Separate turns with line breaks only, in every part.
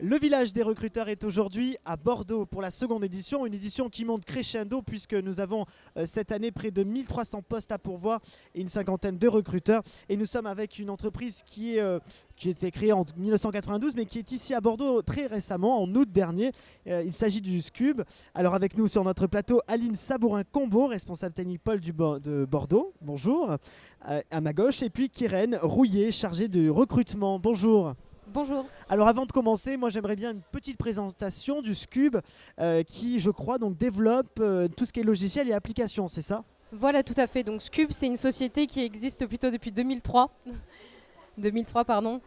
Le village des recruteurs est aujourd'hui à Bordeaux pour la seconde édition, une édition qui monte crescendo puisque nous avons cette année près de 1300 postes à pourvoir et une cinquantaine de recruteurs. Et nous sommes avec une entreprise qui a été créée en 1992 mais qui est ici à Bordeaux très récemment, en août dernier. Il s'agit du Scube. Alors avec nous sur notre plateau, Aline Sabourin-Combo, responsable technique pôle de Bordeaux. Bonjour. À ma gauche. Et puis Keren Rouillet, chargée du recrutement. Bonjour.
Bonjour.
Alors avant de commencer, moi j'aimerais bien une petite présentation du Scube qui, je crois, donc développe tout ce qui est logiciel et application, c'est ça?
Voilà, tout à fait. Donc Scube, c'est une société qui existe plutôt depuis 2003, 2003 pardon,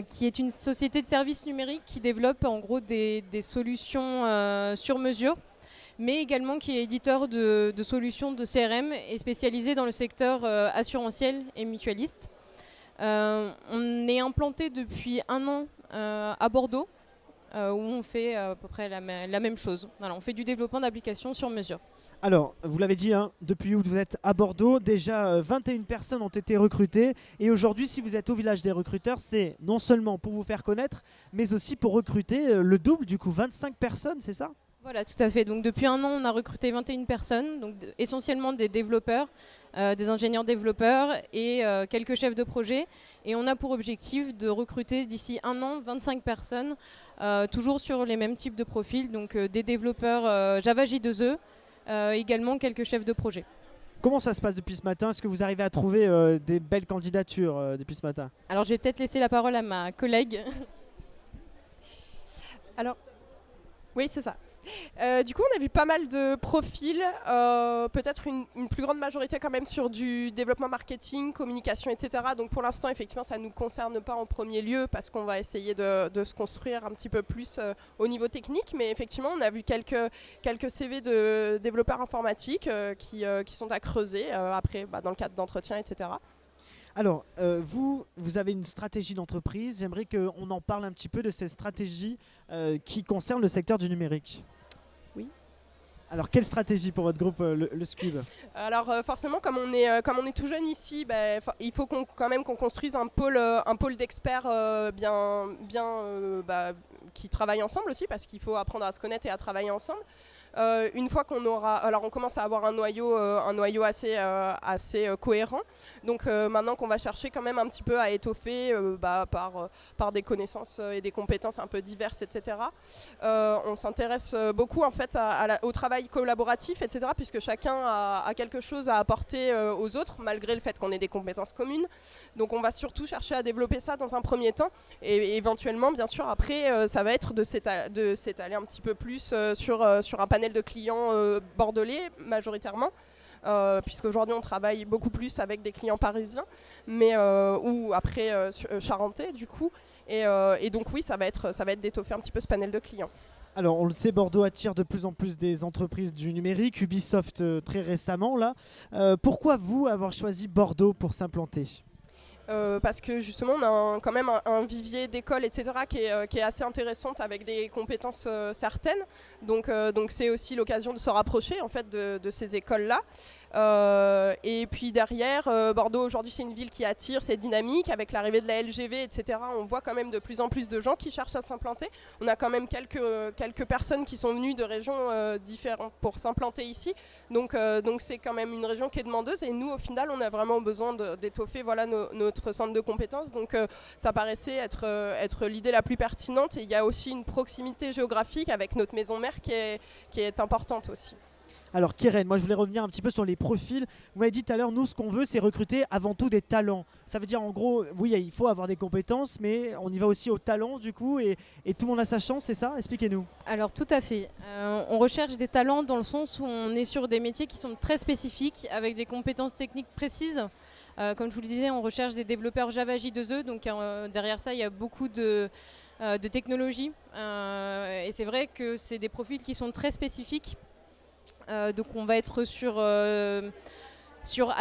qui est une société de services numériques qui développe en gros des solutions sur mesure, mais également qui est éditeur de solutions de CRM et spécialisé dans le secteur assurantiel et mutualiste. On est implanté depuis 1 an à Bordeaux, où on fait à peu près la même chose. Voilà, on fait du développement d'applications sur mesure.
Alors, vous l'avez dit, hein, depuis août vous êtes à Bordeaux, déjà 21 personnes ont été recrutées. Et aujourd'hui, si vous êtes au village des recruteurs, c'est non seulement pour vous faire connaître, mais aussi pour recruter le double, du coup 25 personnes, c'est ça?
Voilà, tout à fait. Donc depuis 1 an, on a recruté 21 personnes, donc essentiellement des développeurs, des ingénieurs développeurs et quelques chefs de projet. Et on a pour objectif de recruter d'ici 1 an 25 personnes, toujours sur les mêmes types de profils, donc des développeurs Java J2E, également quelques chefs de projet.
Comment ça se passe depuis ce matin? Est-ce que vous arrivez à trouver des belles candidatures depuis ce matin?
Alors je vais peut-être laisser la parole à ma collègue.
Alors, oui, c'est ça. Du coup, on a vu pas mal de profils, peut-être une plus grande majorité quand même sur du développement marketing, communication, etc. Donc pour l'instant, effectivement, ça ne nous concerne pas en premier lieu parce qu'on va essayer de se construire un petit peu plus au niveau technique. Mais effectivement, on a vu quelques CV de développeurs informatiques qui sont à creuser après dans le cadre d'entretien, etc.
Alors, vous avez une stratégie d'entreprise. J'aimerais qu'on en parle un petit peu de cette stratégie qui concerne le secteur du numérique.
Oui.
Alors, quelle stratégie pour votre groupe, le Scube?
Alors forcément, comme on est tout jeune ici, il faut quand même qu'on construise un pôle d'experts qui travaillent ensemble aussi, parce qu'il faut apprendre à se connaître et à travailler ensemble. Une fois qu'on aura, alors on commence à avoir un noyau assez cohérent. Donc maintenant qu'on va chercher quand même un petit peu à étoffer par des connaissances et des compétences un peu diverses, etc. On s'intéresse beaucoup en fait au travail collaboratif, etc. Puisque chacun a quelque chose à apporter aux autres, malgré le fait qu'on ait des compétences communes. Donc on va surtout chercher à développer ça dans un premier temps, et éventuellement, bien sûr, après, ça va être de s'étaler un petit peu plus sur un panel de clients bordelais majoritairement, puisqu'aujourd'hui on travaille beaucoup plus avec des clients parisiens, ou après charentais du coup, et donc oui, ça va être d'étoffer un petit peu ce panel de clients.
Alors, on le sait, Bordeaux attire de plus en plus des entreprises du numérique, Ubisoft très récemment là. Pourquoi vous avoir choisi Bordeaux pour s'implanter?
Parce que justement on a quand même un vivier d'écoles, etc. qui est assez intéressante, avec des compétences certaines. Donc c'est aussi l'occasion de se rapprocher en fait de ces écoles-là. Et puis derrière, Bordeaux aujourd'hui c'est une ville qui attire, c'est dynamique, avec l'arrivée de la LGV, etc. On voit quand même de plus en plus de gens qui cherchent à s'implanter. On a quand même quelques personnes qui sont venues de régions différentes pour s'implanter ici. Donc c'est quand même une région qui est demandeuse, et nous au final on a vraiment besoin d'étoffer notre centre de compétences. Donc ça paraissait être l'idée la plus pertinente, et il y a aussi une proximité géographique avec notre maison mère qui est importante aussi.
Alors Keren, moi je voulais revenir un petit peu sur les profils. Vous m'avez dit tout à l'heure, nous ce qu'on veut c'est recruter avant tout des talents. Ça veut dire en gros, oui il faut avoir des compétences, mais on y va aussi au talent du coup, et tout le monde a sa chance, c'est ça? Expliquez-nous.
Alors tout à fait. On recherche des talents dans le sens où on est sur des métiers qui sont très spécifiques, avec des compétences techniques précises. Comme je vous le disais, on recherche des développeurs Java J2E, donc derrière ça il y a beaucoup de technologies. Et c'est vrai que c'est des profils qui sont très spécifiques. Donc on va être sur à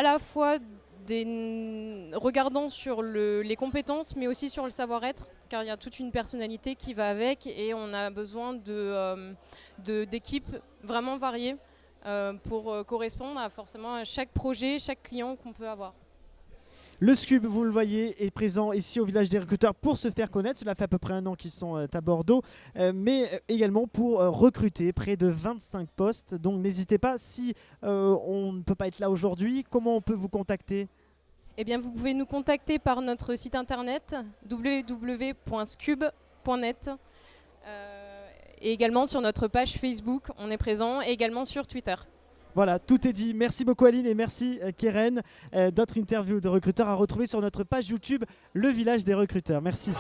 la fois regardant sur les compétences, mais aussi sur le savoir-être, car il y a toute une personnalité qui va avec, et on a besoin d'équipes vraiment variées pour correspondre forcément à chaque projet, chaque client qu'on peut avoir.
Le Scub, vous le voyez, est présent ici au village des recruteurs pour se faire connaître. Cela fait à peu près 1 an qu'ils sont à Bordeaux, mais également pour recruter près de 25 postes. Donc n'hésitez pas, si on ne peut pas être là aujourd'hui, comment on peut vous contacter ?
Eh bien, vous pouvez nous contacter par notre site internet www.scub.net et également sur notre page Facebook, on est présent, et également sur Twitter.
Voilà, tout est dit. Merci beaucoup Aline et merci Keren. D'autres interviews de recruteurs à retrouver sur notre page YouTube, Le Village des recruteurs. Merci.